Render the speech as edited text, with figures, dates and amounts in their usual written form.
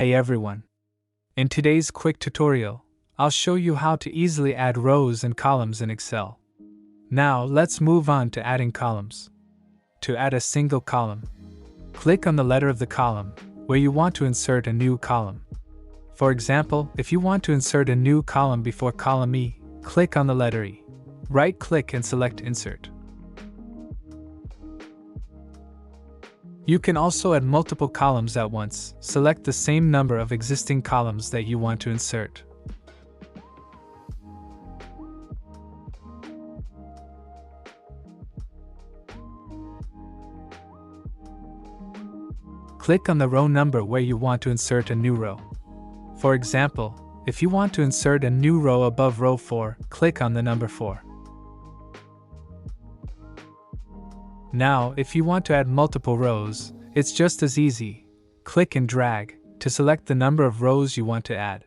Hey everyone! In today's quick tutorial, I'll show you how to easily add rows and columns in Excel. Now let's move on to adding columns. To add a single column, click on the letter of the column where you want to insert a new column. For example, if you want to insert a new column before column E, click on the letter E. Right-click and select Insert. You can also add multiple columns at once. Select the same number of existing columns that you want to insert. Click on the row number where you want to insert a new row. For example, if you want to insert a new row above row 4, click on the number 4. Now, if you want to add multiple rows, it's just as easy. Click and drag to select the number of rows you want to add.